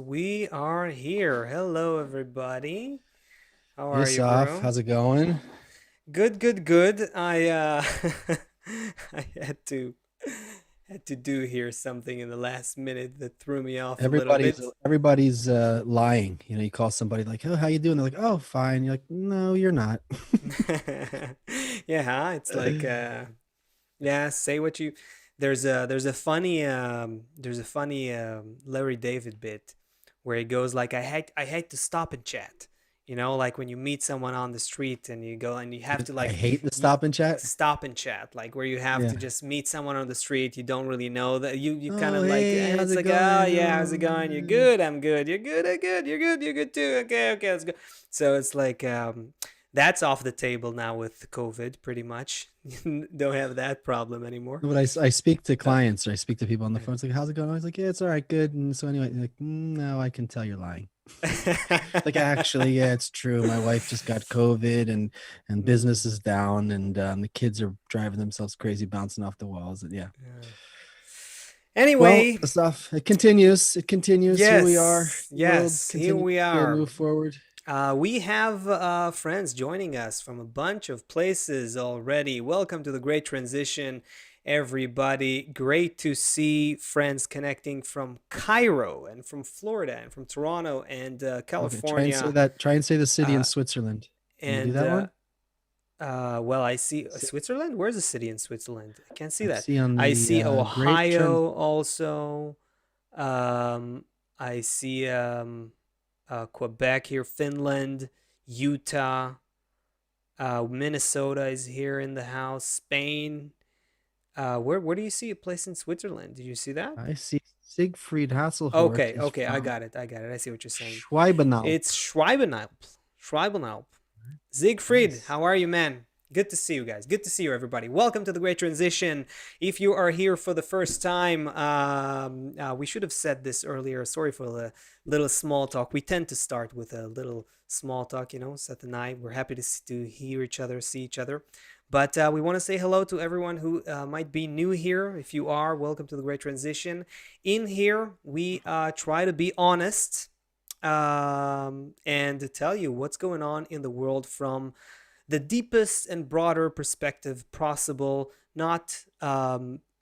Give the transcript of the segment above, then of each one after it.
we are here. Hello, everybody. How Hey, are you, Saf, bro? how's it going? Good, good, good. I I had to do here something in the last minute that threw me off a little Everybody's bit. everybody's lying. You call somebody like, "Oh, how you doing?" They're like, "Oh, fine." You're like, "No, you're not." Yeah, huh? It's like yeah, say what you there's a funny Larry David bit where he goes like I hate to stop and chat. Like when you meet someone on the street and you go and you have to I like hate the y stop and chat. stop and chat, like where you have Yeah. to just meet someone on the street you don't really know that you kind Oh, of like hey, how's it's it like, oh going? yeah, how's it going? You're Oh, good, I'm good. You're good, I'm good. You're good, you're good too. Okay, okay, let's go. So it's like that's off the table now with COVID, pretty much. Don't have that problem anymore. but I speak to Uh, clients or I speak to people on the yeah. phone. It's like, "How's it going?" I was like, "Yeah, it's all right, good." And so anyway, like, "No, I can tell you're lying." Like, actually, yeah, it's true. My wife just got COVID, and Mm, business is down, and the kids are driving themselves crazy, bouncing off the walls. And yeah. yeah. Well, Anyway, the stuff it continues. It continues. Here we are. yes, The world yes, here continues we to are. move forward. We have friends joining us from a bunch of places already. Welcome to the Great Transition, everybody. Great to see friends connecting from Cairo and from Florida and from Toronto and Okay, try and say California. that. Try and say the city in Uh, Switzerland. Can you do and that one? Well, I see See- Switzerland. Where's the city in Switzerland? I can't see I that. see on I the see Great Trend. Ohio also. Um, I see Quebec here, Finland, Utah, Minnesota is here in the house, Spain. Where do you see a place in Switzerland? Did you see that? I see Siegfried Hasselhort Okay, is okay, I from got it. I got it. I see what you're saying. Schwalbenalb. It's Schwalbenalp. Schwalbenalp. Siegfried, Nice. how are you, man? Good to see you guys. Good to see you, everybody. Welcome to the Great Transition. If you are here for the first time, we should have said this earlier. Sorry for the little small talk. We tend to start with a little small talk, Seth and I. We're happy to hear each other, see each other. But we want to say hello to everyone who might be new here. If you are, welcome to the Great Transition. In here, we try to be honest and to tell you what's going on in the world from the deepest and broader perspective possible. Not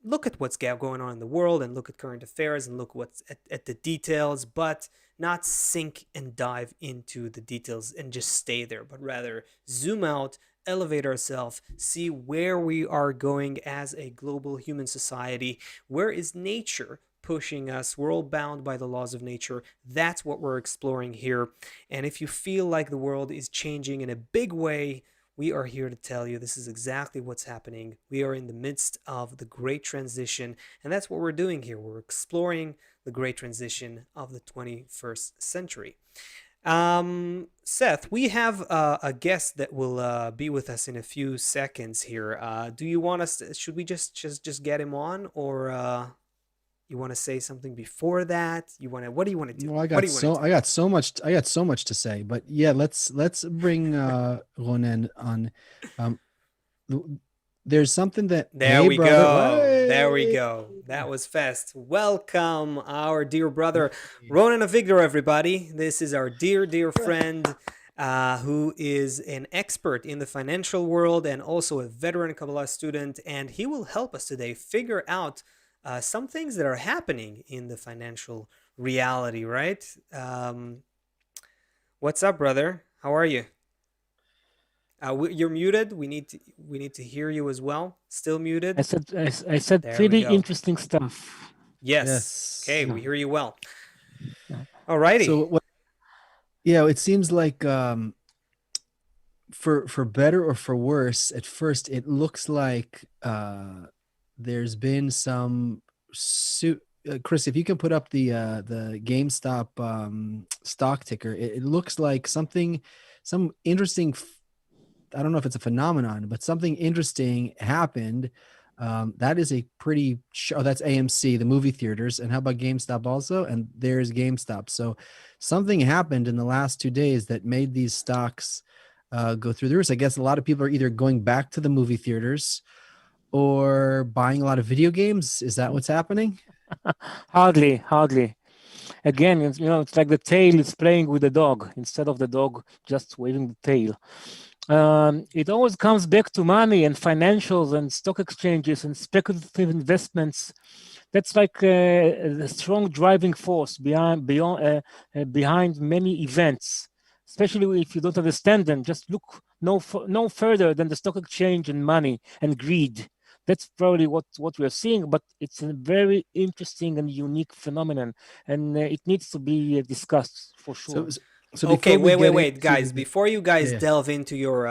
look at what's going on in the world and look at current affairs and look what's at the details, but not sink and dive into the details and just stay there, but rather zoom out, elevate ourselves, see where we are going as a global human society. Where is nature pushing us? We're all bound by the laws of nature. That's what we're exploring here. And if you feel like the world is changing in a big way, we are here to tell you this is exactly what's happening. We are in the midst of the great transition, and that's what we're doing here. We're exploring the great transition of the 21st century. Seth, we have a guest that will be with us in a few seconds here. Do you want us? Should we just get him on, or you want to say something before that? You want to? What do you want to do? Well, What do you want to do? I got so much to say, but yeah, let's bring Ronen on. Um, th- there's something that, There hey we brother, go. There we way. go. That was fast. Welcome, our dear brother, Ronen Avigdor, everybody. This is our dear, dear friend who is an expert in the financial world and also a veteran Kabbalah student. And he will help us today figure out some things that are happening in the financial reality, right? What's up, brother? How are you? You're muted. We need to hear you as well. Still I muted. said I said There we pretty go. interesting stuff. Yes. Okay, Yes. we Yeah, hear you well. yeah. Alrighty. So what? Yeah, it seems like for better or for worse, at first it looks like there's been some suit. Chris, if you can put up the GameStop stock ticker, it looks like some interesting. I don't know if it's a phenomenon, but something interesting happened. That is a pretty show. That's AMC, the movie theaters. And how about GameStop also? And there's GameStop. So something happened in the last 2 days that made these stocks go through the roof. I guess a lot of people are either going back to the movie theaters or buying a lot of video games. Is that what's happening? Hardly. again, it's like the tail is playing with the dog instead of the dog just waving the tail. It always comes back to money and financials and stock exchanges and speculative investments. That's like the strong driving force behind many events. Especially if you don't understand them, just look no further than the stock exchange and money and greed. That's probably what we are seeing, but it's a very interesting and unique phenomenon, and it needs to be discussed for sure. So Okay, before we get wait, into guys. Before you guys yeah. delve into your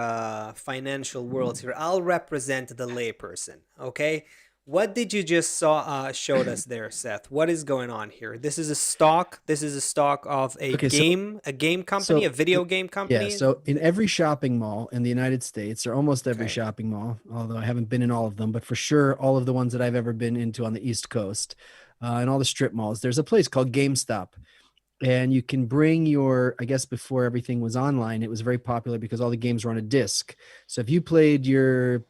financial worlds here, I'll represent the layperson. Okay, what did you just showed us there, Seth? What is going on here? This is a stock. This is a stock of Okay, a game company, so a video game yeah, company. so in every shopping mall in the United States, or almost every Okay. shopping mall, although I haven't been in all of them, but for sure all of the ones that I've ever been into on the East Coast, and all the strip malls, there's a place called GameStop. And you can bring your, I guess before everything was online, it was very popular because all the games were on a disc. So if you played your,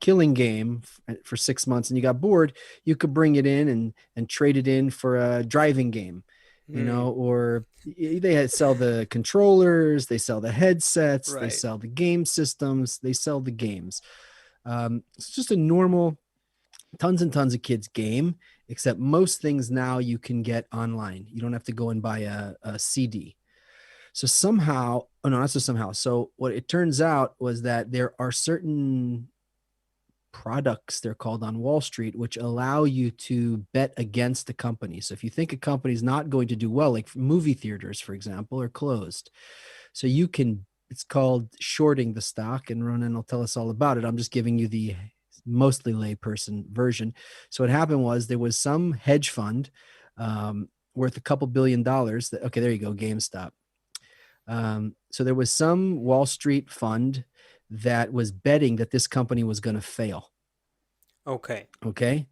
killing game for 6 months and you got bored, you could bring it in and trade it in for a driving game, Hmm. or they sell the controllers, they sell the headsets, they Right. sell the game systems, they sell the games. It's just a normal tons and tons of kids game, except most things now you can get online. You don't have to go and buy a CD. So somehow, oh no, not so somehow. So what it turns out was that there are certain products, they're called, on Wall Street, which allow you to bet against the company. So if you think a company is not going to do well, like movie theaters, for example, are closed. So you can, it's called shorting the stock, and Ronen will tell us all about it. I'm just giving you the mostly layperson version. So what happened was there was some hedge fund worth a couple $1 billion. Okay, there you go, GameStop. So there was some Wall Street fund that was betting that this company was going to fail. Okay. Okay.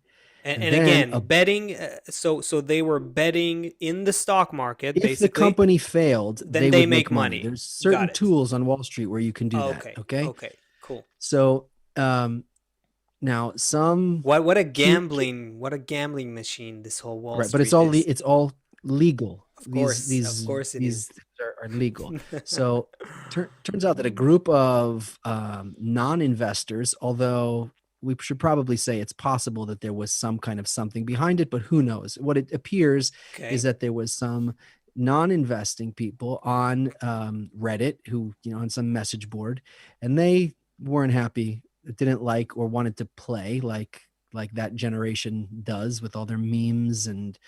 And And then again, betting. So they were betting in the stock market, if the basically. company failed, Then they they would make make money. money. There's certain Got it. tools on Wall Street where you can do that. Okay. Okay. Okay. Cool. So now some What a cute, gambling machine this whole Wall right, but Street is. it's all legal. Of These course. Of these course it these is. things are legal. So turns out that a group of non-investors, although we should probably say it's possible that there was some kind of something behind it, but who knows? What it appears is Okay. that there was some non-investing people on Reddit who, on some message board, and they weren't happy, didn't like, or wanted to play like that generation does with all their memes and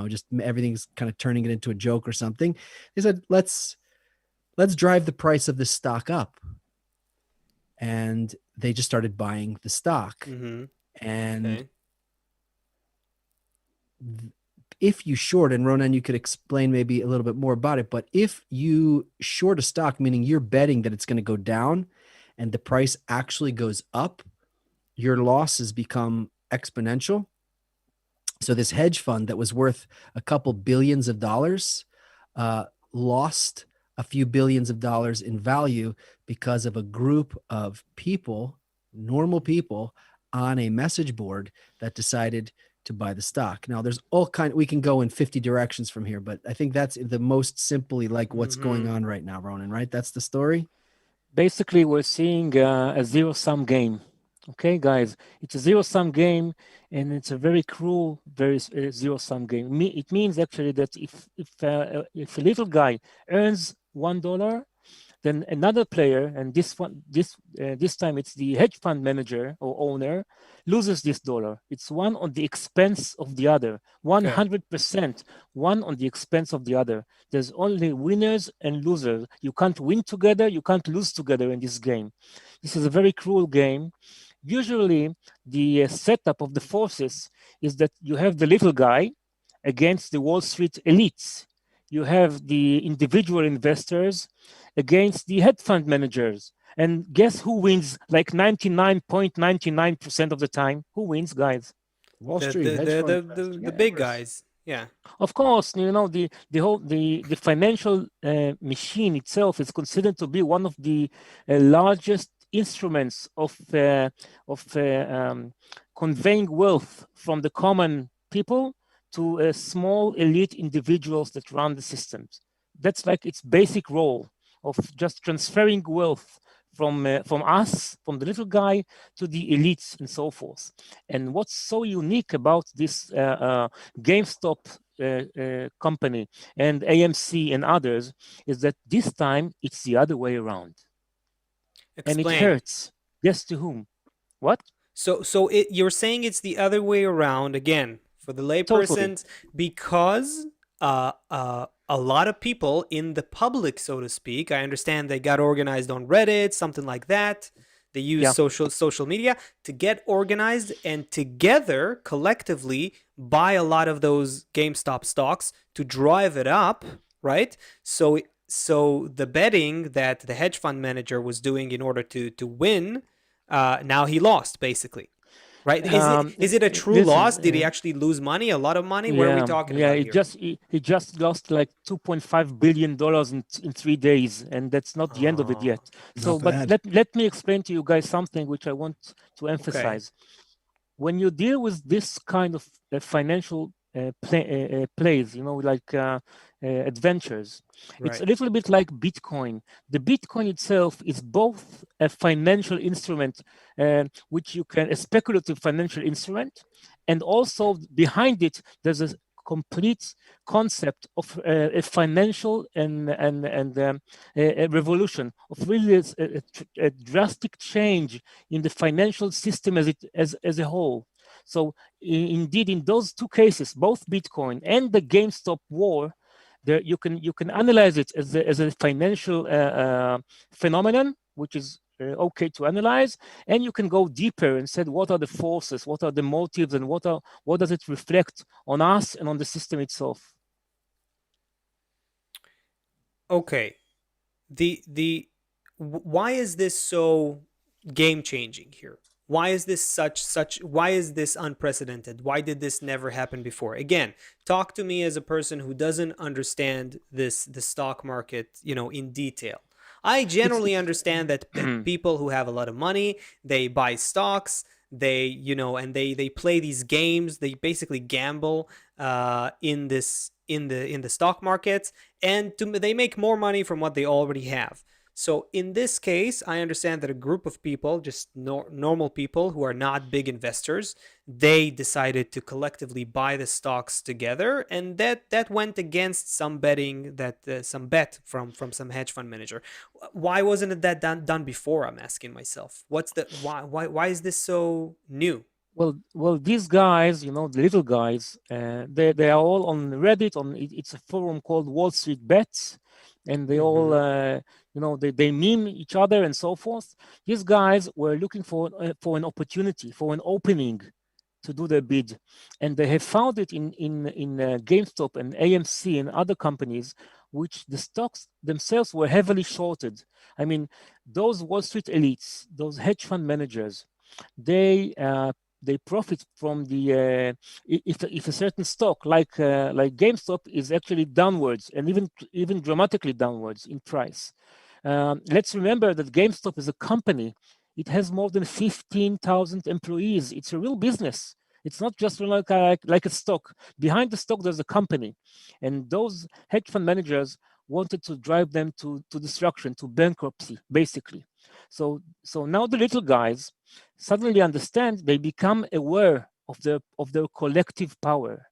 just everything's kind of turning it into a joke or something. They said, let's drive the price of this stock up, and they just started buying the stock. Mm-hmm. And Okay. if you short, and Ronan, you could explain maybe a little bit more about it, but if you short a stock, meaning you're betting that it's going to go down and the price actually goes up, your losses become exponential. So this hedge fund that was worth a couple billions of dollars lost a few billions of dollars in value because of a group of people, normal people, on a message board that decided to buy the stock. Now there's we can go in 50 directions from here, but I think that's the most simply like what's Mm-hmm. going on right now, Ronen, right? That's the story. Basically, we're seeing a zero-sum game. Okay, guys, it's a zero-sum game, and it's a very cruel, very zero-sum game. It means actually that if a little guy earns $1, then another player, and this time it's the hedge fund manager or owner, loses this dollar. It's one on the expense of the other, Okay. 100%, one on the expense of the other. There's only winners and losers. You can't win together, you can't lose together in this game. This is a very cruel game. Usually, the setup of the forces is that you have the little guy against the Wall Street elites. You have the individual investors against the hedge fund managers. And guess who wins like 99.99% of the time? Who wins, guys? Wall The Street the hedge the fund the investors. the Yeah, of big course. guys. Yeah. Of course, the financial machine itself is considered to be one of the largest instruments of conveying wealth from the common people to small elite individuals that run the systems. That's like its basic role of just transferring wealth from us, from the little guy, to the elites and so forth. And what's so unique about this GameStop company and AMC and others is that this time it's the other way around. And it Explain. hurts. Guess to whom? What? So you're saying it's the other way around again for the Totally. laypersons because a lot of people in the public, so to speak, I understand they got organized on Reddit, something like that. They use Yeah. social media to get organized and together collectively buy a lot of those GameStop stocks to drive it up, right? So the betting that the hedge fund manager was doing in order to win, now he lost basically, right? Is it a true loss? Did he Listen, actually lose money, a lot of money? What are we yeah, talking yeah. about He here? just he just lost like $2.5 billion in 3 days, and that's not the end of it Oh, yet. Not So, but bad. let me explain to you guys something which I want to okay, emphasize. When you deal with this kind of financial plays, like adventures, it's right. a little bit like Bitcoin. The Bitcoin itself is both a financial instrument, a speculative financial instrument, and also behind it, there's a complete concept of a financial and a revolution of really a drastic change in the financial system as a whole. So indeed, in those two cases, both Bitcoin and the GameStop war, there you can analyze it as a financial phenomenon, which is okay to analyze, and you can go deeper and say what are the forces, what are the motives, and what does it reflect on us and on the system itself. Okay. The why is this so game changing here? Why is this such why is this unprecedented? Why did this never happen before? Again, talk to me as a person who doesn't understand the stock market, in detail. I generally It's understand that people who have a lot of money, they buy stocks, and they play these games, they basically gamble in the stock markets, and they make more money from what they already have. So in this case, I understand that a group of people, just normal people who are not big investors, they decided to collectively buy the stocks together, and that went against some betting that some bet from some hedge fund manager. Why wasn't it that done before? I'm asking myself. What's the why is this so new? well, these guys, the little guys, they are all on Reddit. It's a forum called Wall Street Bets, and they all, Mm-hmm. they meme each other and so forth. These guys were looking for an opportunity, for an opening to do their bid, and they have found it in GameStop and AMC and other companies, which the stocks themselves were heavily shorted. I mean, those Wall Street elites, those hedge fund managers, they they profit from the if a certain stock like GameStop is actually downwards and even dramatically downwards in price. Let's remember that GameStop is a company. It has more than 15,000 employees. It's a real business. It's not just like a stock. Behind the stock, there's a company, and those hedge fund managers wanted to drive them to destruction, to bankruptcy, basically. So now the little guys suddenly understand, they become aware of their collective power,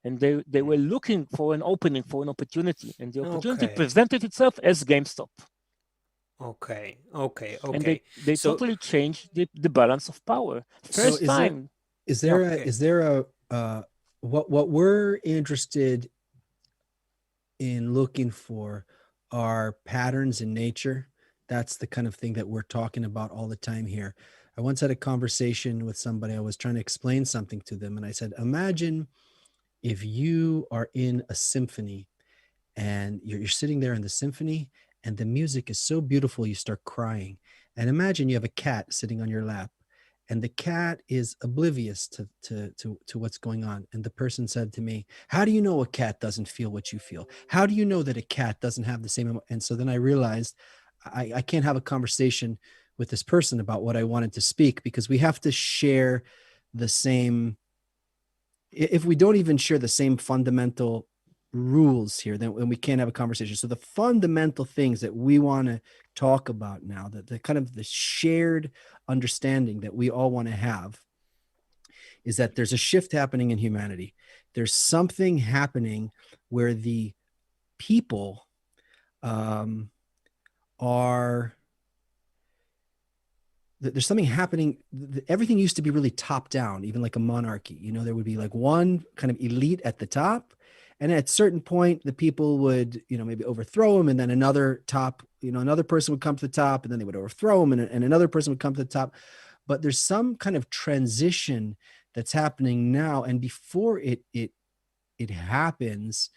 and they were looking for an opening, for an opportunity, and the opportunity Okay. presented itself as GameStop, Okay. Okay. and Okay. they So totally changed the balance of power. So First is there time. is Yeah. there a okay. is there a what we're interested in looking for are patterns in nature. That's the kind of thing that we're talking about all the time here. I once had a conversation with somebody. I was trying to explain something to them, and I said, imagine if you are in a symphony and you're sitting there in the symphony and the music is so beautiful you start crying, and imagine you have a cat sitting on your lap and the cat is oblivious to what's going on, and the person said to me, how do you know a cat doesn't feel what you feel? How do you know that a cat doesn't have the same? And so then I realized I can't have a conversation with this person about what I wanted to speak, because we have to share the same if we don't even share the same fundamental rules here, then we can't have a conversation. So the fundamental things that we want to talk about now, that the kind of the shared understanding that we all want to have, is that there's a shift happening in humanity. There's something happening where the people are there's something happening. Everything used to be really top down, even like a monarchy. You know, there would be like one kind of elite at the top, and at a certain point, the people would, you know, maybe overthrow him, and then another top, you know, another person would come to the top, and then they would overthrow him, and another person would come to the top. But there's some kind of transition that's happening now, and before it happens,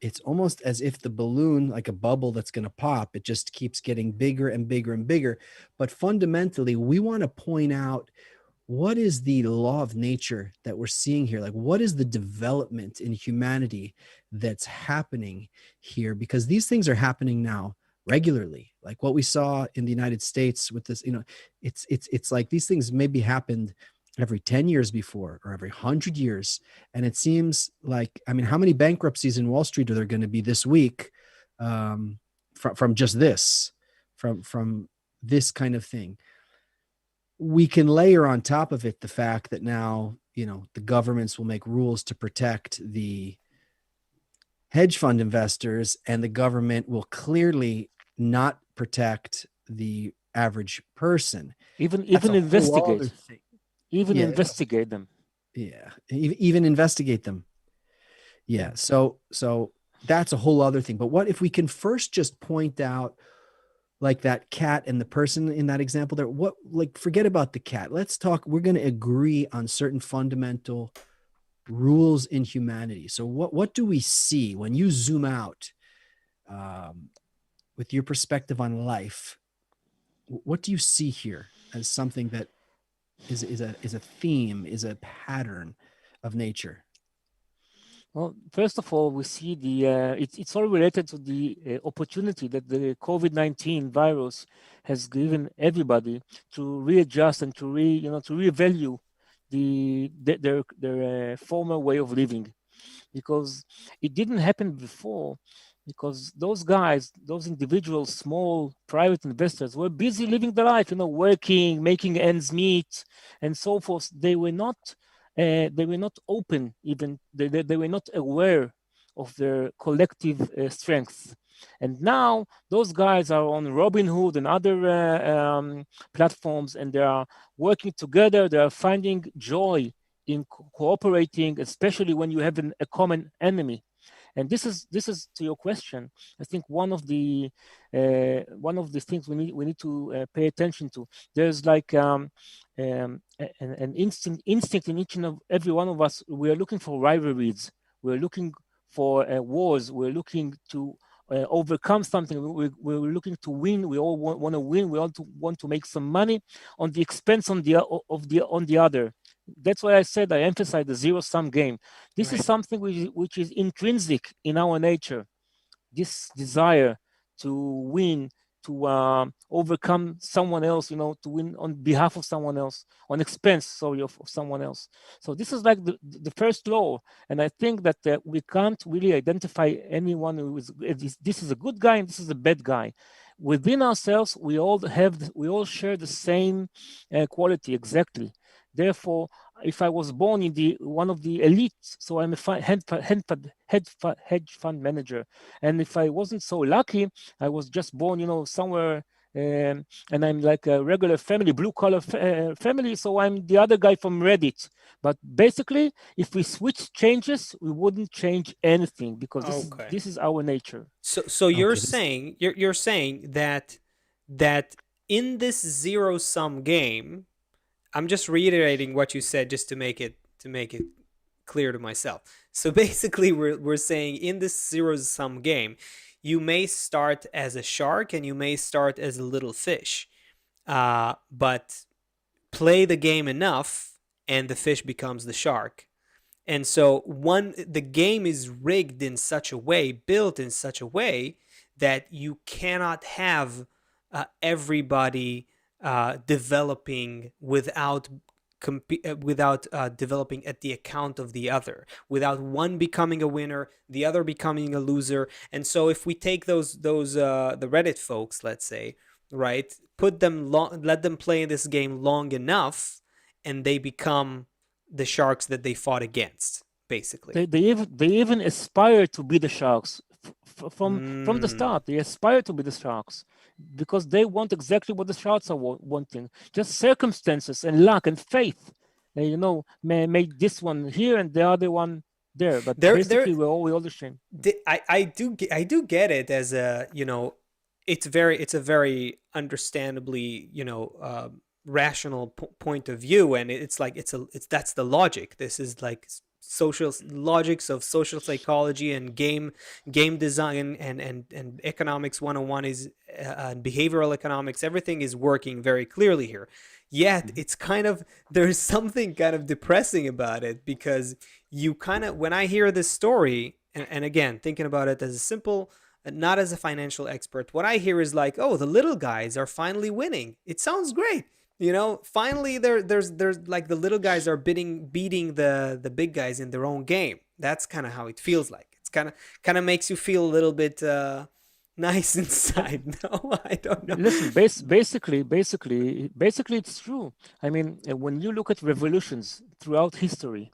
it's almost as if the balloon, like a bubble that's going to pop, it just keeps getting bigger and bigger and bigger. But fundamentally, we want to point out, what is the law of nature that we're seeing here? Like, what is the development in humanity that's happening here? Because these things are happening now regularly. Like what we saw in the United States with this, you know, it's like these things maybe happened every 10 years before, or every 100 years. And it seems like, I mean, how many bankruptcies in Wall Street are there going to be this week, from just this, from this kind of thing? We can layer on top of it the fact that now, you know, the governments will make rules to protect the hedge fund investors, and the government will clearly not protect the average person. Even That's even a whole other investigate, thing. even Yeah, investigate them. yeah, even investigate them. Yeah, so that's a whole other thing. But what if we can first just point out, like that cat and the person in that example there, what, like, forget about the cat, let's talk, we're going to agree on certain fundamental rules in humanity. So what do we see when you zoom out, with your perspective on life? What do you see here as something that is a theme, is a pattern of nature? Well, first of all, we see it's all related to the opportunity that the COVID-19 virus has given everybody to readjust and to to revalue their former way of living, because it didn't happen before, because those guys, those individuals, small private investors, were busy living their life, working, making ends meet, and so forth. They were not open, even they were not aware of their collective strength. And now those guys are on Robinhood and other platforms, and they are working together. They are finding joy in cooperating, especially when you have a common enemy. And this is to your question. I think one of the things we need to pay attention to. There's like an instinct in each and every one of us. We are looking for rivalries. We're looking for wars. We're looking to overcome something. We're looking to win. We all want to win. We all want to make some money on the expense on the other. That's why I said I emphasize the zero-sum game. This is something which is intrinsic in our nature. This desire to win, to overcome someone else, to win on behalf of someone else, on expense, sorry, of someone else. So this is like the first law. And I think that we can't really identify anyone who is, this is a good guy and this is a bad guy. Within ourselves, we all share the same quality exactly. Therefore, if I was born in one of the elites, so I'm a hedge fund manager, and if I wasn't so lucky, I was just born, somewhere, and I'm like a regular family, blue collar family, so I'm the other guy from Reddit. But basically, if we switch changes, we wouldn't change anything, because this is our nature. So you're saying you're saying that in this zero sum game, I'm just reiterating what you said just to make it clear to myself. So basically, we're saying in this zero sum game, you may start as a shark and you may start as a little fish, but play the game enough, and the fish becomes the shark. And so the game is rigged in such a way, built in such a way, that you cannot have everybody developing without developing at the account of the other, without one becoming a winner, the other becoming a loser. And so if we take those the Reddit folks, let's say, right, let them play in this game long enough, and they become the sharks that they fought against, basically. They even aspire to be the sharks from the Mm. start. They aspire to be the sharks because they want exactly what the sharks are wanting. Just circumstances and luck and faith, made this one here and the other one there. But There basically, we're all the same. I do get it as a, it's a very understandably, rational point of view, and it's like it's that's the logic. This is like social logics of social psychology and game design and economics 101 is and behavioral economics. Everything is working very clearly here. Yet it's kind of, there's something kind of depressing about it, because you kind of, when I hear this story, and again, thinking about it as a simple, not as a financial expert, what I hear is like, oh, the little guys are finally winning. It sounds great. Finally there's like the little guys are beating the big guys in their own game. That's kind of how it feels like. It's kind of makes you feel a little bit nice inside. No, I don't know. Listen, basically, it's true. I mean, when you look at revolutions throughout history,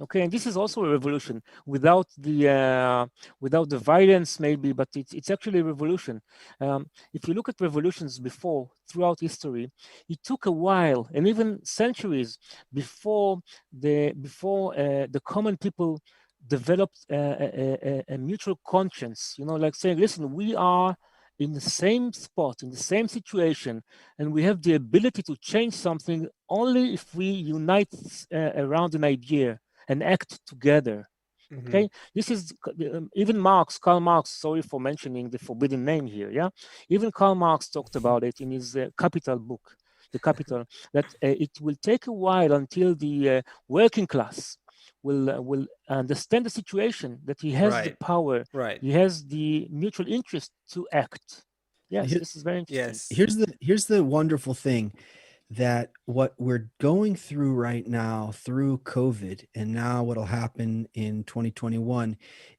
okay, and this is also a revolution without the violence, maybe, but it's actually a revolution. If you look at revolutions before throughout history, it took a while and even centuries before the common people developed a mutual conscience. Like saying, listen, we are in the same spot, in the same situation, and we have the ability to change something only if we unite around an idea and act together. Okay, this is even Karl Marx. Sorry for mentioning the forbidden name here. Yeah, even Karl Marx talked about it in his Capital book, The Capital, that it will take a while until the working class will understand the situation, that he has the Right. power, Right. he has the mutual interest to act. Yes, this is very interesting. Yes. Here's the wonderful thing, that what we're going through right now through COVID, and now what'll happen in 2021,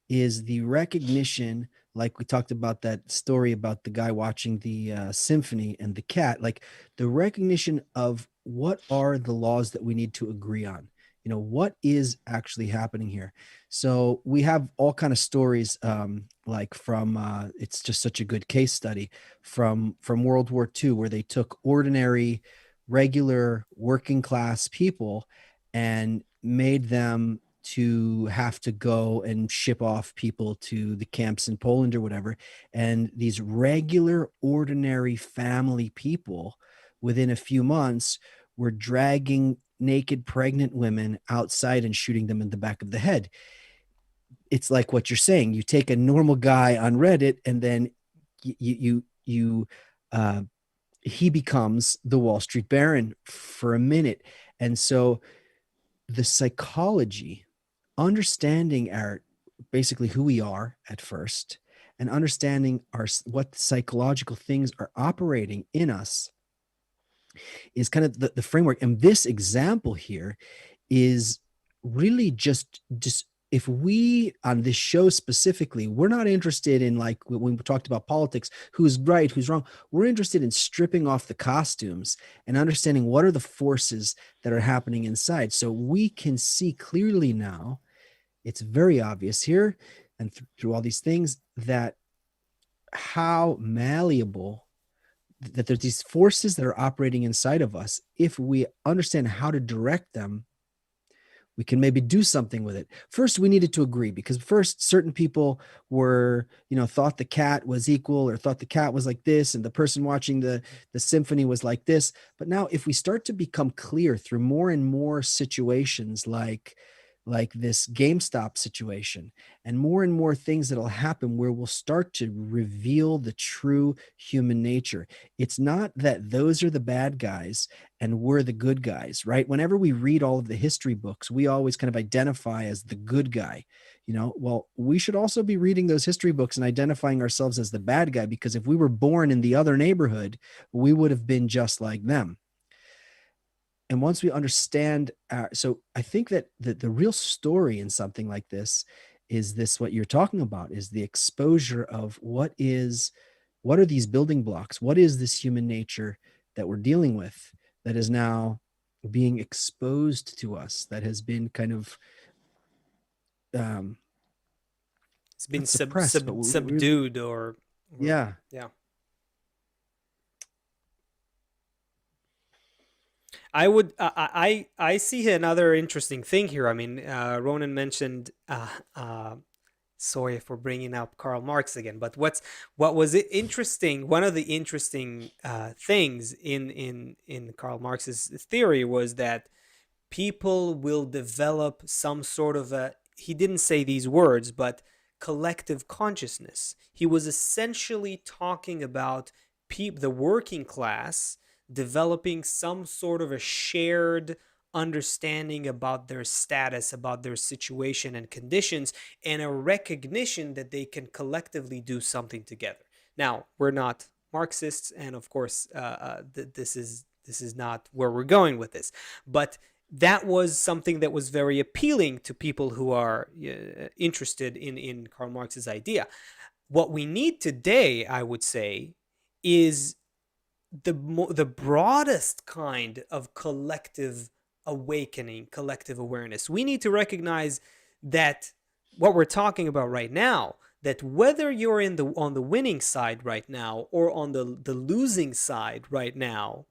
is the recognition, like we talked about that story about the guy watching the symphony and the cat, like the recognition of what are the laws that we need to agree on. What is actually happening here. So we have all kind of stories, like from it's just such a good case study from World War II, where they took ordinary, regular working class people and made them to have to go and ship off people to the camps in Poland or whatever. And these regular, ordinary family people, within a few months, were dragging naked pregnant women outside and shooting them in the back of the head. It's like what you're saying. You take a normal guy on Reddit, and then he becomes the Wall Street Baron for a minute. And so the psychology, understanding basically who we are at first, and understanding what psychological things are operating in us, is kind of the framework. And this example here is really just if we, on this show specifically, we're not interested in, like when we talked about politics, who's right, who's wrong. We're interested in stripping off the costumes and understanding what are the forces that are happening inside. So we can see clearly now, it's very obvious here and through all these things, that how malleable, that there's these forces that are operating inside of us. If we understand how to direct them, we can maybe do something with it. First, we needed to agree, because first certain people were, thought the cat was equal, or thought the cat was like this, and the person watching the symphony was like this. But now if we start to become clear through more and more situations, like this GameStop situation, and more things that'll happen where we'll start to reveal the true human nature. It's not that those are the bad guys and we're the good guys, right? Whenever we read all of the history books, we always kind of identify as the good guy. Well, we should also be reading those history books and identifying ourselves as the bad guy, because if we were born in the other neighborhood, we would have been just like them. and once we understand so I think that the real story in something like this is this, what you're talking about is the exposure of what are these building blocks, what is this human nature that we're dealing with that is now being exposed to us, that has been kind of um It's been not suppressed, but really, subdued, or yeah. yeah. I would I see another interesting thing here. I mean, Ronan mentioned sorry for bringing up Karl Marx again, but what was it interesting? One of the interesting things in Karl Marx's theory was that people will develop some sort of a, he didn't say these words, but collective consciousness. He was essentially talking about the working class developing some sort of a shared understanding about their status, about their situation and conditions, and a recognition that they can collectively do something together. Now, we're not Marxists, and of course, this is not where we're going with this, but that was something that was very appealing to people who are interested in Karl Marx's idea. What we need today, I would say, is the broadest kind of collective awakening, collective awareness. We need to recognize that what we're talking about right now, that whether you're on the winning side right now or on the losing side right now,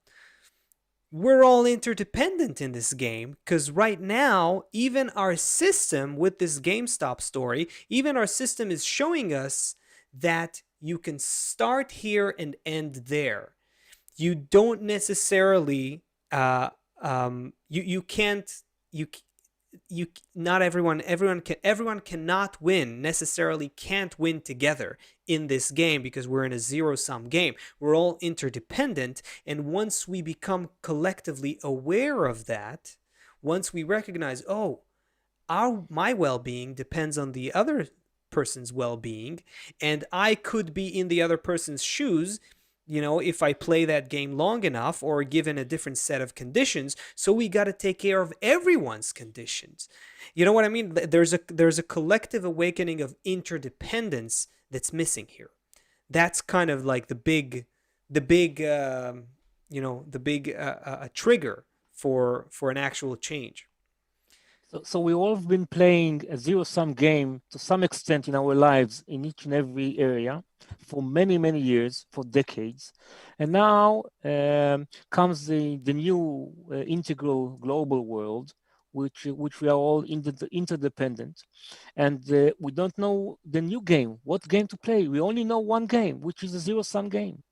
we're all interdependent in this game, because right now, even our system with this GameStop story, even our system is showing us that you can start here and end there. You don't necessarily you can't you not everyone cannot win, necessarily can't win together in this game, because we're in a zero-sum game. We're all interdependent, and once we become collectively aware of that, once we recognize, oh, my well-being depends on the other person's well-being, and I could be in the other person's shoes, if I play that game long enough or given a different set of conditions. So we got to take care of everyone's conditions. You know what I mean? There's a collective awakening of interdependence that's missing here. That's kind of like the big trigger for an actual change. So we all have been playing a zero-sum game to some extent in our lives in each and every area for many, many years, for decades. And now comes the new integral global world, which we are all interdependent. And we don't know the new game, what game to play. We only know one game, which is a zero-sum game.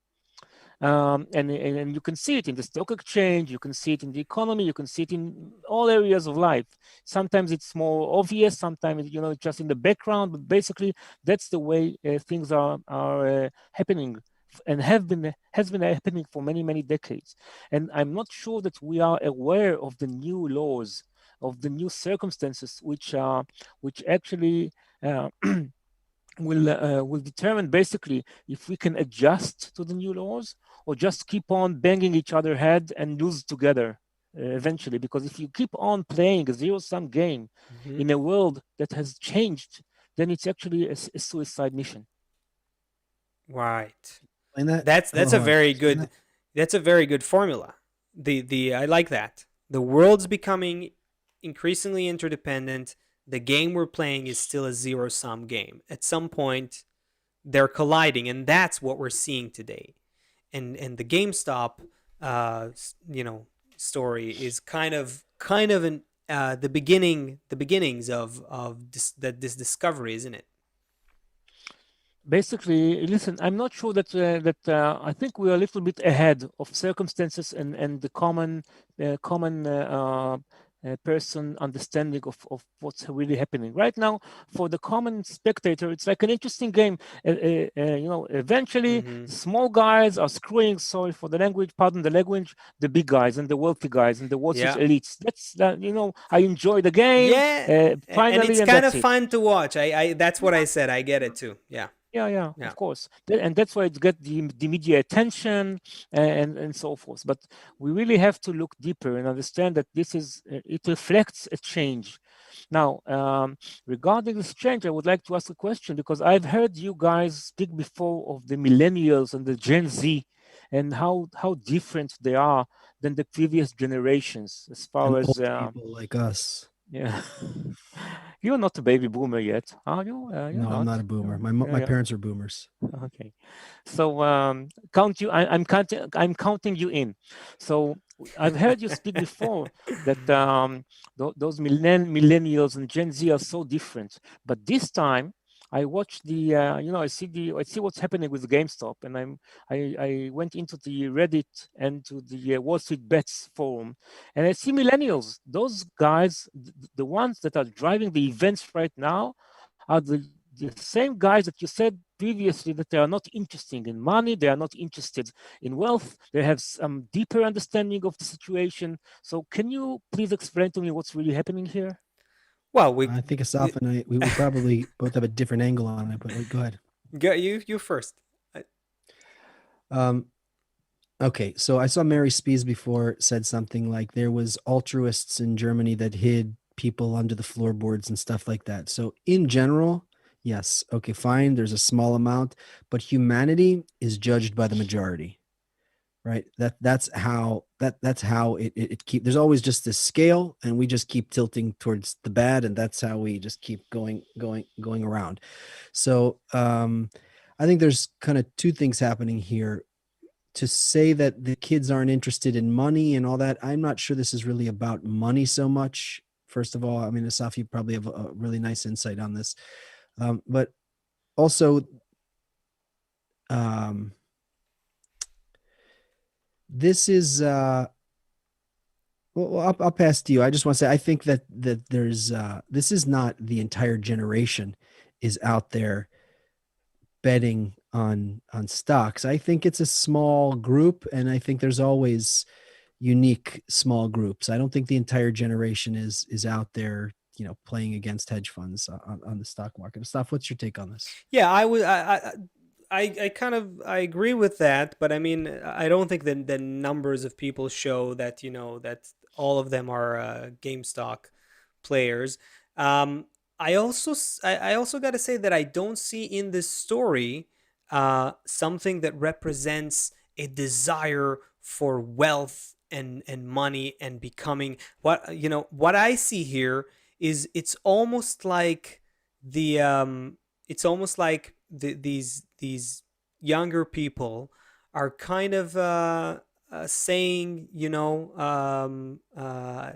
And you can see it in the stock exchange, you can see it in the economy, you can see it in all areas of life. Sometimes it's more obvious, sometimes it's just in the background, but basically that's the way things are happening and has been happening for many, many decades. And I'm not sure that we are aware of the new laws, of the new circumstances, which actually will determine basically if we can adjust to the new laws or just keep on banging each other head and lose together eventually. Because if you keep on playing a zero-sum game in a world that has changed, then it's actually a suicide mission. Right. And that's a very good that's a very good formula. I like that. The world's becoming increasingly interdependent. The game we're playing is still a zero-sum game. At some point, they're colliding, and that's what we're seeing today. And the GameStop, story is kind of the beginnings of this discovery, isn't it? Basically, listen, I'm not sure that I think we are a little bit ahead of circumstances and the common person understanding of what's really happening right now. For the common spectator, it's like an interesting game. Eventually, the small guys are screwing, sorry for the language, pardon the language, the big guys and the wealthy guys and the Wall Street elites. That's I enjoy the game. Yeah, Finally, and it's kind of it. fun to watch. I that's what I said. I get it too. Yeah. Yeah, Yeah. of course. And that's why it get the media attention and so forth. But we really have to look deeper and understand that this is, it reflects a change. Now, regarding this change, I would like to ask a question because I've heard you guys speak before of the millennials and the Gen Z and how different they are than the previous generations as And far as, old people like us. yeah. You're not a baby boomer yet, are you? You're No, I'm not. not a boomer. No. My Yeah. parents are boomers. Okay. So count you. I'm counting. I'm counting you in. So I've heard you speak before that those millennials and Gen Z are so different. But this time, I watched the. I see what's happening with GameStop, and I went into the Reddit and to the Wall Street Bets forum, and I see millennials. Those guys, the ones that are driving the events right now, are the same guys that you said previously that they are not interested in money, they are not interested in wealth, they have some deeper understanding of the situation. So can you please explain to me what's really happening here? Well, we I think Asaf and we probably both have a different angle on it, but go ahead. go you first. Um, okay, so I saw Mary Spies before said something like there was altruists in Germany that hid people under the floorboards and stuff like that. So in general, yes, okay, fine, there's a small amount, but humanity is judged by the majority. Right, that's how it keep, there's always just this scale and we just keep tilting towards the bad, and that's how we just keep going around. So I think there's kind of two things happening here. To say that the kids aren't interested in money and all that, I'm not sure this is really about money so much. First of all, I mean, Asaf, you probably have a really nice insight on this, but also um this is well, I'll pass to you. I just want to say I think that there's this is not the entire generation is out there betting on stocks. I think it's a small group, and I think there's always unique small groups. I don't think the entire generation is out there, playing against hedge funds on the stock market. Stuff. What's your take on this? Yeah, I would. I kind of I agree with that, but I mean, I don't think that the numbers of people show that that all of them are GameStop players. I also got to say that I don't see in this story something that represents a desire for wealth and money and becoming what I see here is it's almost like these younger people are kind of saying, don't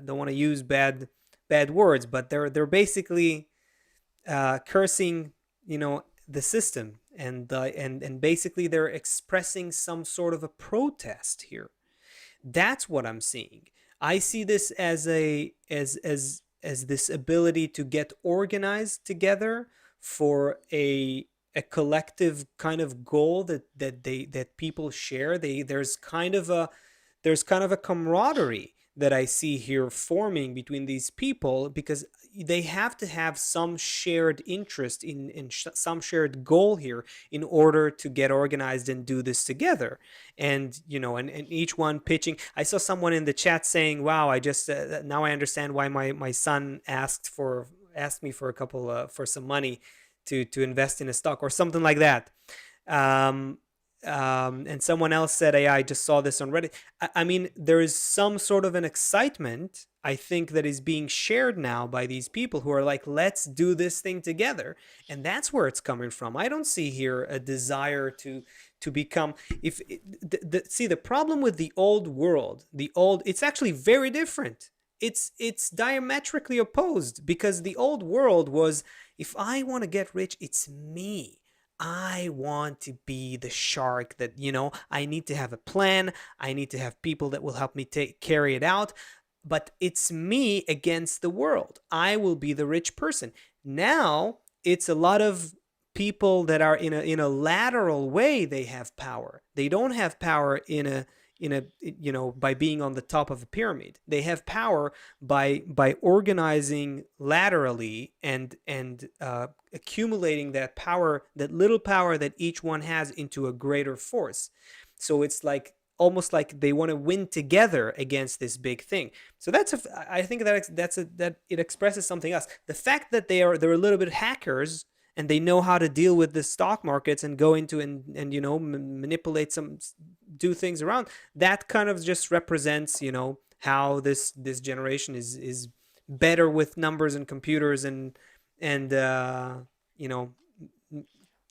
want to use bad words, but they're basically cursing, the system, and basically they're expressing some sort of a protest here. That's what I'm seeing. I see this as as this ability to get organized together for a collective kind of goal that people share. There's kind of a camaraderie that I see here forming between these people, because they have to have some shared interest in some shared goal here in order to get organized and do this together. And and each one pitching. I saw someone in the chat saying, wow, I just now I understand why my son asked me for a couple for some money to invest in a stock or something like that. um, and someone else said, "Hey, I just saw this on Reddit." I mean, there is some sort of an excitement, I think, that is being shared now by these people who are like, "Let's do this thing together," and that's where it's coming from. I don't see here a desire to become. If see, the problem with the old world, it's actually very different. It's diametrically opposed, because the old world was, if I want to get rich, it's me. I want to be the shark that, I need to have a plan. I need to have people that will help me carry it out. But it's me against the world. I will be the rich person. Now it's a lot of people that are in a lateral way. They have power. They don't have power by being on the top of a pyramid. They have power by organizing laterally and accumulating that power, that little power that each one has, into a greater force. So it's like almost like they want to win together against this big thing. So I think that it expresses something else. The fact that they're a little bit hackers, and they know how to deal with the stock markets and go into and manipulate do things around, that kind of just represents how this generation is better with numbers and computers and you know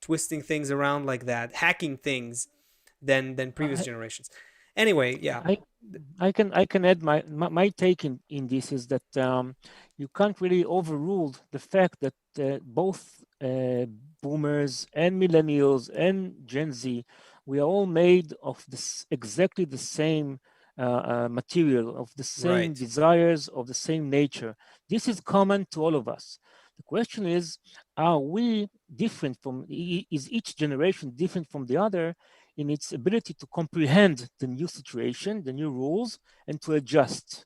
twisting things around like that, hacking things than previous I, generations. Anyway, yeah. I can add my take in this is that you can't really overrule the fact that both boomers and millennials and Gen Z, we are all made of exactly the same material, of the same Right. desires, of the same nature. This is common to all of us. The question is, are we different from, is each generation different from the other in its ability to comprehend the new situation, the new rules, and to adjust?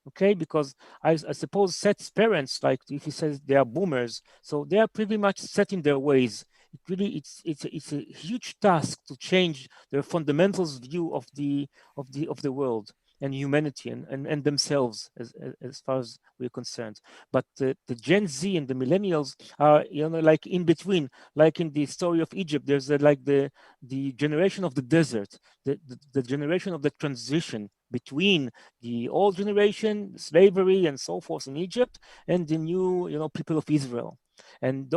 Okay, because I suppose Seth's parents, like if he says they are boomers, so they are pretty much set in their ways. It really, it's a huge task to change their fundamentals view of the world and humanity and themselves as far as we're concerned. But the Gen Z and the millennials are like in between, like in the story of Egypt. There's like the generation of the desert, the generation of the transition between the old generation, slavery and so forth in Egypt, and the new, people of Israel. And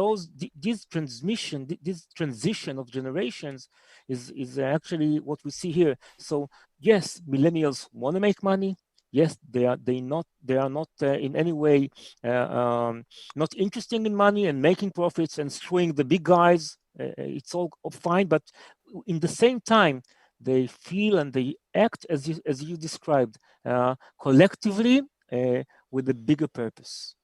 this transition of generations is actually what we see here. So yes, millennials want to make money. Yes, they are not in any way not interested in money and making profits and screwing the big guys. It's all fine, but in the same time, they feel and they act as you described, collectively, with a bigger purpose.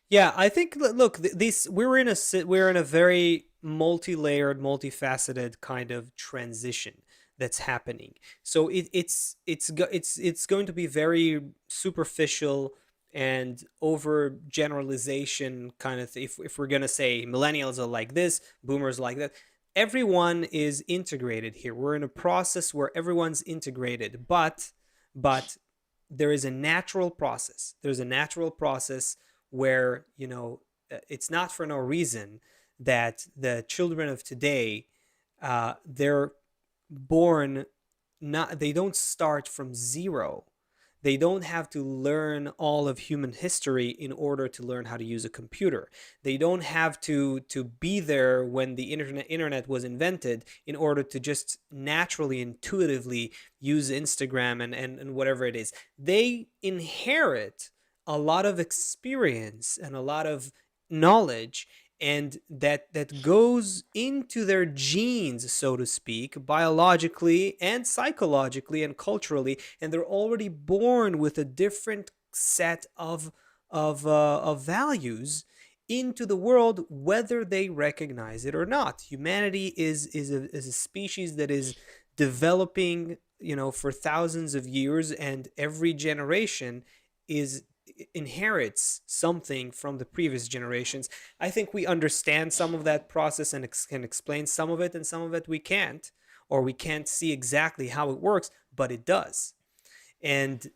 Yeah, I think look, these we're in a very multi-layered, multifaceted kind of transition that's happening. So it's going to be very superficial and over generalization kind of if we're going to say millennials are like this, boomers like that. Everyone is integrated here. We're in a process where everyone's integrated, but there is a natural process. There's a natural process where it's not for no reason that the children of today, they're born, not they don't start from zero. They don't have to learn all of human history in order to learn how to use a computer. They don't have to be there when the internet was invented in order to just naturally, intuitively use Instagram and whatever it is. They inherit a lot of experience and a lot of knowledge, and that goes into their genes, so to speak, biologically and psychologically and culturally, and they're already born with a different set of values into the world, whether they recognize it or not. Humanity is a species that is developing, for thousands of years, and every generation is inherits something from the previous generations. I think we understand some of that process and can explain some of it, and some of it we can't, or we can't see exactly how it works, but it does. And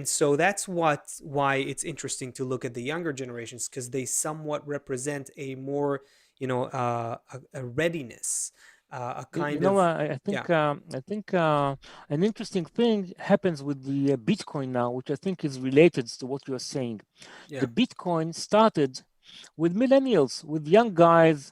so that's why it's interesting to look at the younger generations, because they somewhat represent a more, a readiness, a kind of, yeah. I think an interesting thing happens with the Bitcoin now, which I think is related to what you're saying. Yeah. The Bitcoin started with millennials, with young guys,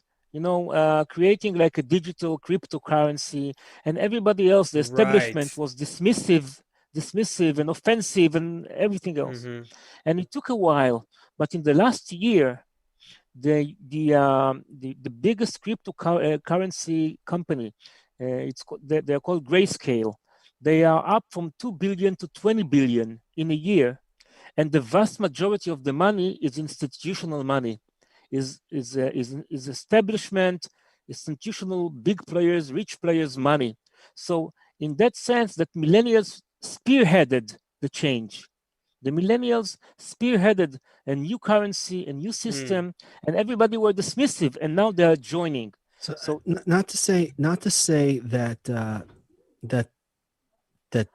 creating like a digital cryptocurrency, and everybody else, the establishment, Right. was dismissive and offensive and everything else. Mm-hmm. And it took a while, but in the last year, the biggest cryptocurrency company, they're called Grayscale. They are up from 2 billion to 20 billion in a year, and the vast majority of the money is institutional money, is establishment, institutional big players, rich players' money. So in that sense, that millennials spearheaded the change. The millennials spearheaded a new currency, a new system, and everybody were dismissive, and now they are joining. So, So not to say that that that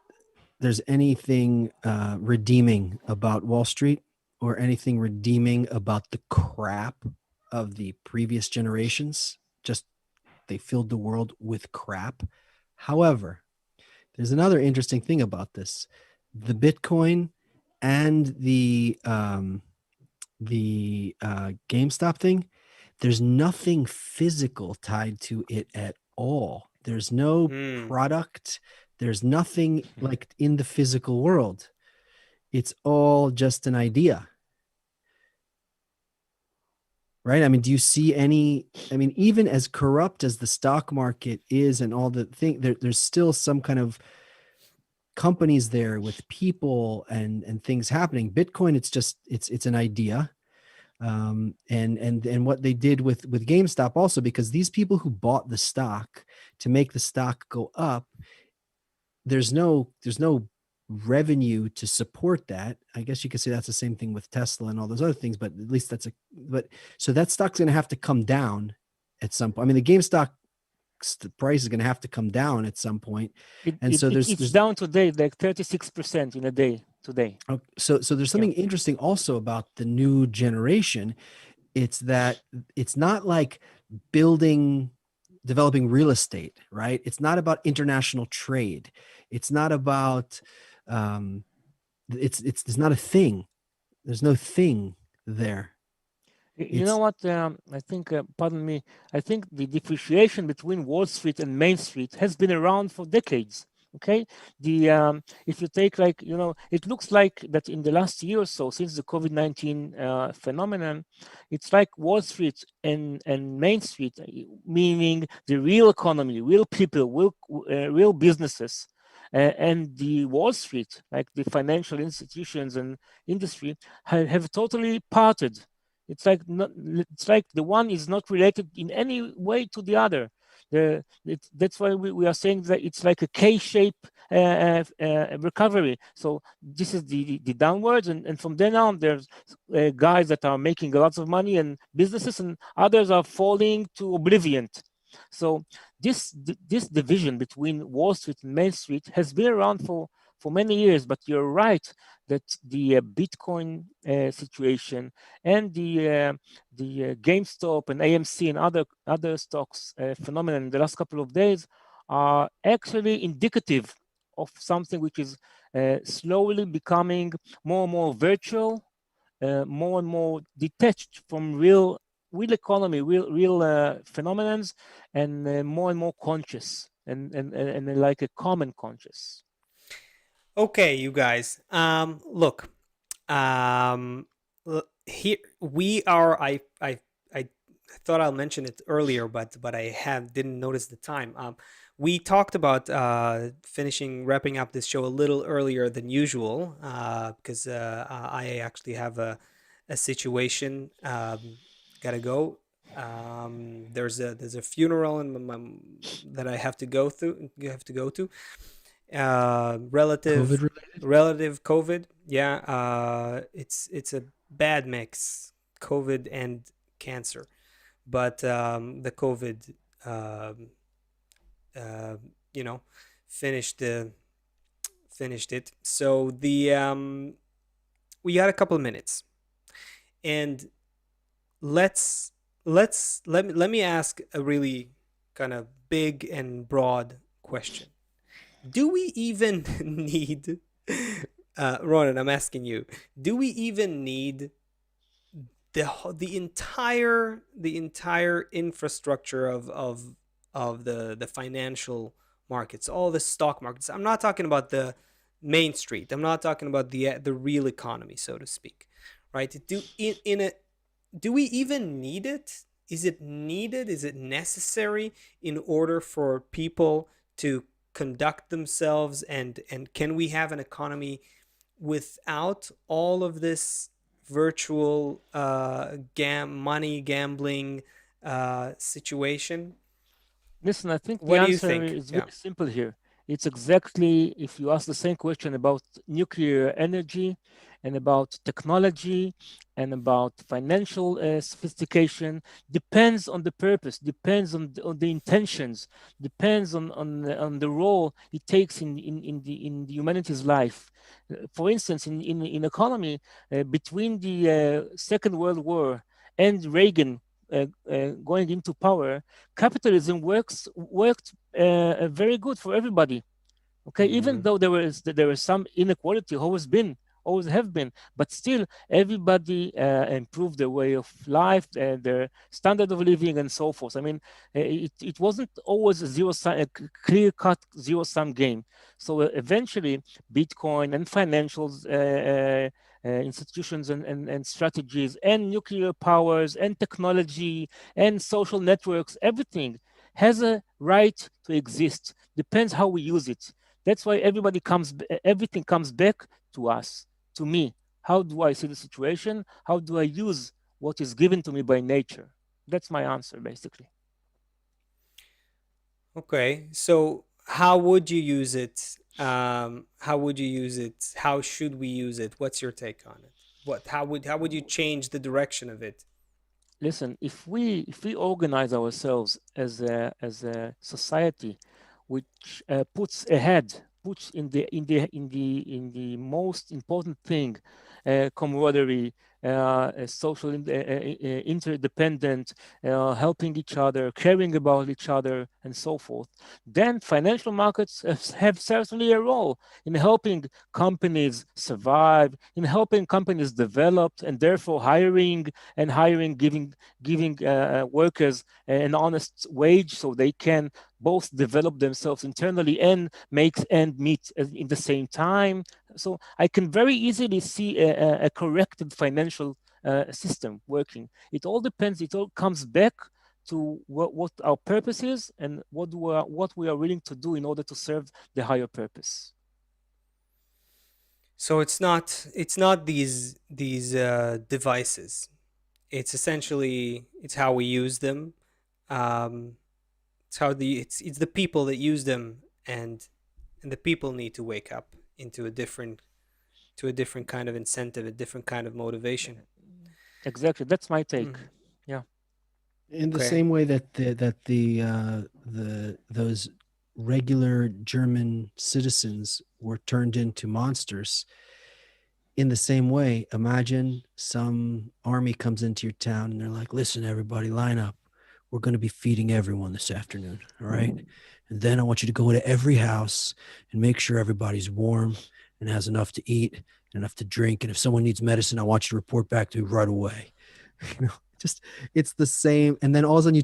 there's anything redeeming about Wall Street or anything redeeming about the crap of the previous generations. Just they filled the world with crap. However, there's another interesting thing about this: the Bitcoin and the GameStop thing. There's nothing physical tied to it at all. There's no Mm. product. There's nothing like in the physical world. It's all just an idea. Right? I mean, do you see any? I mean, even as corrupt as the stock market is and all the thing, there's still some kind of companies there with people and things happening. Bitcoin, it's an idea. And what they did with GameStop also, because these people who bought the stock to make the stock go up, there's no revenue to support that. I guess you could say that's the same thing with Tesla and all those other things, but at least so that stock's going to have to come down at some point. I mean, the GameStop price is going to have to come down at some point. And so it's down today, like 36% in a day today. So there's something interesting also about the new generation. It's that it's not like developing real estate, right? It's not about international trade. It's not about it's not a thing. There's no thing there. You know what? I think, pardon me, I think the differentiation between Wall Street and Main Street has been around for decades. Okay, if you take, like, it looks like that in the last year or so, since the COVID-19 phenomenon, it's like Wall Street and Main Street, meaning the real economy, real people, real businesses, and the Wall Street, like the financial institutions and industry, have totally parted. It's like the one is not related in any way to the other. That's why we are saying that it's like a K-shape recovery. So this is the downwards, and from then on, there's guys that are making lots of money and businesses, and others are falling to oblivion. So this division between Wall Street and Main Street has been around for many years. But you're right that the Bitcoin situation and the GameStop and AMC and other stocks phenomenon in the last couple of days are actually indicative of something which is slowly becoming more and more virtual, more and more detached from real economy, real phenomenons, and more conscious, and like a common conscious. Okay, you guys. Look. Um, Here we are. I thought I'll mention it earlier, but I didn't notice the time. We talked about wrapping up this show a little earlier than usual because I actually have a situation. Gotta go. There's a funeral that I have to go through. You have to go to. COVID Relative COVID. Yeah. It's a bad mix, COVID and cancer, but the COVID, um, uh, you know, finished finished it. So we got a couple of minutes, and let me ask a really kind of big and broad question. Do we even need, Ronan? I'm asking you. Do we even need the entire infrastructure of the financial markets, all the stock markets? I'm not talking about the main street. I'm not talking about the real economy, so to speak. Right? Do we even need it? Is it needed? Is it necessary in order for people to conduct themselves, and can we have an economy without all of this virtual money gambling situation? Listen, I think the What do you answer think? is Yeah. very simple here. It's exactly if you ask the same question about nuclear energy and about technology and about financial sophistication, depends on the purpose, depends on the intentions, depends on the role it takes in the humanity's life. For instance, in economy, between the Second World War and Reagan going into power, capitalism worked very good for everybody. Okay, even Mm-hmm. though there was some inequality, always have been, but still everybody improved their way of life, their standard of living, and so forth. I mean, it wasn't always a clear cut zero sum game. So eventually, Bitcoin and financials. Institutions and strategies and nuclear powers and technology and social networks, everything has a right to exist. Depends how we use it. That's why everything comes back to us, to me. How do I see the situation? How do I use what is given to me by nature? That's my answer, basically. Okay. So how would you use it? How would you use it? How should we use it? What's your take on it? How would you change the direction of it? Listen, if we organize ourselves as a society, which puts in the most important thing, camaraderie, social interdependent, helping each other, caring about each other, and so forth, then financial markets have certainly a role in helping companies survive, in helping companies develop, and therefore giving workers an honest wage so they can both develop themselves internally and make end meet in the same time. So I can very easily see a corrected financial system working. It all depends. It all comes back to what our purpose is and what we are willing to do in order to serve the higher purpose. So it's not these devices. It's essentially it's how we use them. Um, it's the people that use them, and the people need to wake up into a different kind of incentive, a different kind of motivation. Exactly. That's my take. Mhm. Yeah. In the Okay. same way that those regular German citizens were turned into monsters, in the same way, imagine some army comes into your town and they're like, listen, everybody, line up. We're going to be feeding everyone this afternoon. All right. And then I want you to go into every house and make sure everybody's warm and has enough to eat and enough to drink. And if someone needs medicine, I want you to report back to me right away. You know, just it's the same. And then all of a sudden you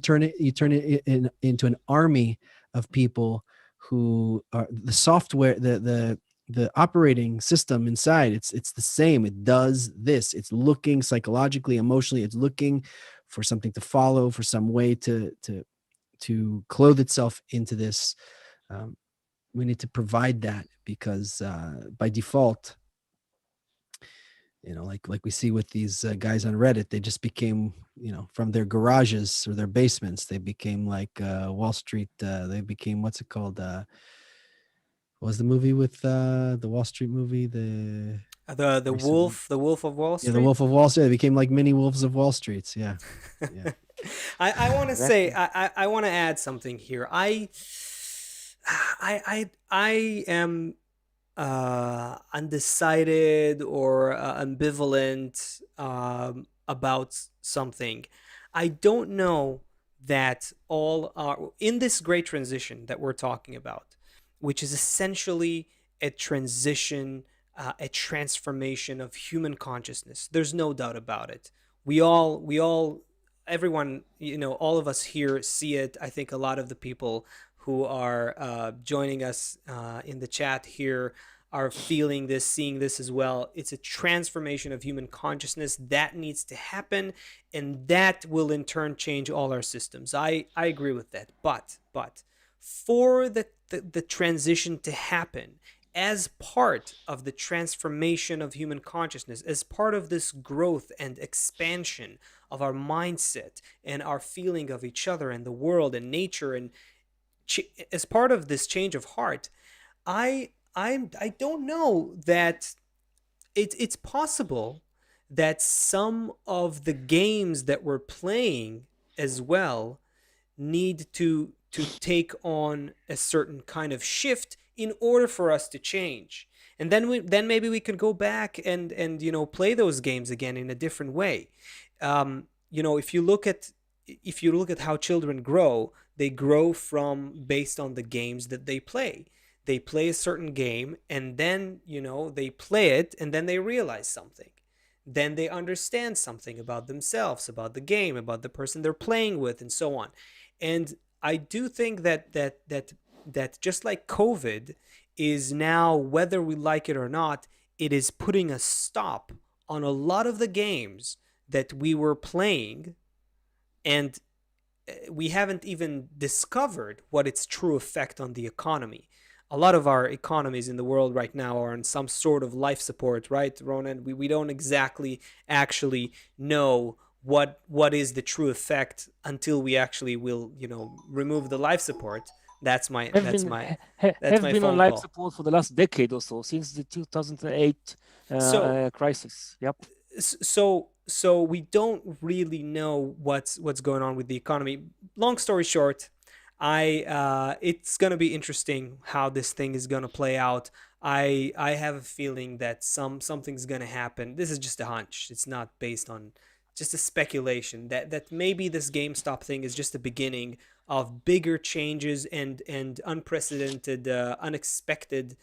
turn it into an army of people who are the software, the operating system inside, it's the same. It does this. It's looking psychologically, emotionally, it's looking for something to follow, for some way to clothe itself into this. um, we need to provide that because by default, like we see with these guys on Reddit, they just became, from their garages or their basements, they became like Wall Street. They became, what's it called, what was the movie with the Wall Street movie, the The recent one? Wolf of Wall Yeah, the Street. Wolf of Wall Street. They became like mini wolves of Wall Streets. Yeah, yeah. I want to say Exactly. I want to add something here. I am undecided or ambivalent about something. I don't know that all are in this great transition that we're talking about, which is essentially a transition, a transformation of human consciousness. There's no doubt about it. We all, everyone, all of us here see it. I think a lot of the people who are joining us in the chat here are feeling this, seeing this as well. It's a transformation of human consciousness that needs to happen, and that will in turn change all our systems. I agree with that. But for the transition to happen, as part of the transformation of human consciousness, as part of this growth and expansion of our mindset and our feeling of each other and the world and nature, and as part of this change of heart, I don't know that it's possible that some of the games that we're playing as well need to take on a certain kind of shift in order for us to change. And then maybe we can go back and play those games again in a different way. If you look at how children grow, they grow from based on the games that they play. They play a certain game, and then they play it, and then they realize something. Then they understand something about themselves, about the game, about the person they're playing with, and so on. And I do think that just like COVID is now, whether we like it or not, it is putting a stop on a lot of the games that we were playing, and we haven't even discovered what its true effect on the economy. A lot of our economies in the world right now are on some sort of life support, right, Ronen? We don't exactly actually know what is the true effect until we actually will remove the life support. That's my Have that's been my ha- that's have my been on phone life call. support for the last decade or so, since the 2008 So crisis. Yep. so we don't really know what's going on with the economy. Long story short, it's gonna be interesting how this thing is gonna play out. I have a feeling that something's gonna happen. This is just a hunch. It's not based on just a speculation that maybe this GameStop thing is just the beginning of bigger changes and unprecedented, unexpected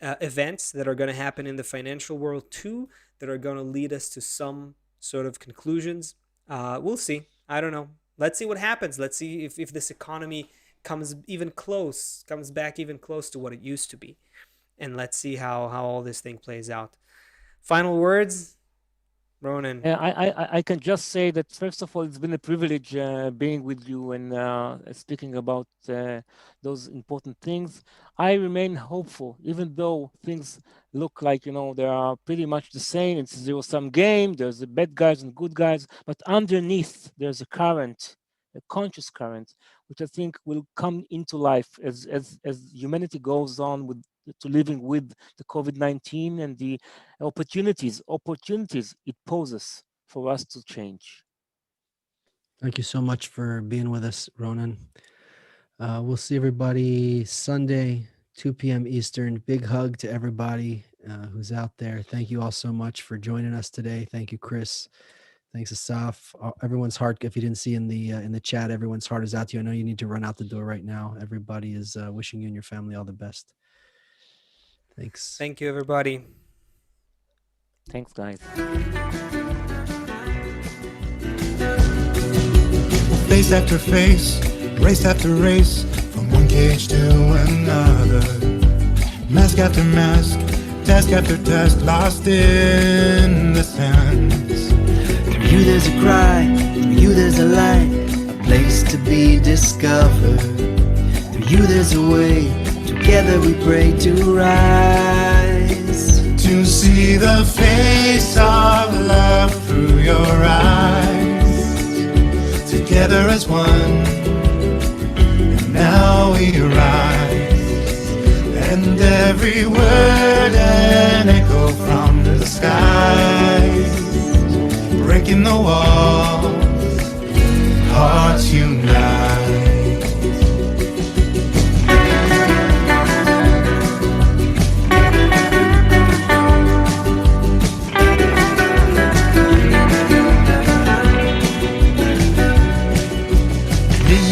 events that are going to happen in the financial world too, that are going to lead us to some sort of conclusions. We'll see. I don't know. Let's see what happens. Let's see if this economy comes back even close to what it used to be. And let's see how all this thing plays out. Final words, Ronen. I can just say that, first of all, it's been a privilege being with you and speaking about those important things. I remain hopeful, even though things look like, they are pretty much the same. It's a zero-sum game. There's the bad guys and good guys, but underneath there's a current, a conscious current, which I think will come into life as humanity goes on to living with the COVID-19 and the opportunities it poses for us to change. Thank you so much for being with us, Ronen. We'll see everybody Sunday, 2 p.m. Eastern. Big hug to everybody who's out there. Thank you all so much for joining us today. Thank you, Chris. Thanks, Asaf. Everyone's heart, if you didn't see in the chat, everyone's heart is out to you. I know you need to run out the door right now. Everybody is wishing you and your family all the best. Thanks. Thank you, everybody. Thanks, guys. Face after face, race after race, from one cage to another. Mask after mask, task after task, lost in the sands. Through you there's a cry, through you there's a light, a place to be discovered. Through you there's a way, together we pray to rise. To see the face of love through your eyes. Together as one, and now we rise. And every word an echo from the skies. Breaking the walls, hearts unite.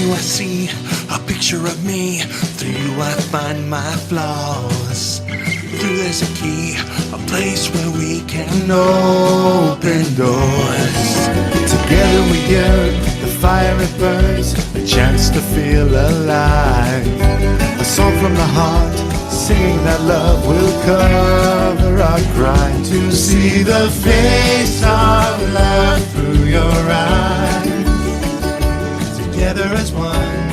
I see a picture of me. Through you I find my flaws. Through there's a key, a place where we can open doors. Together we yearn, the fire it burns, a chance to feel alive. A song from the heart, singing that love will cover our crime. To see the face of love through your eyes. Together as one.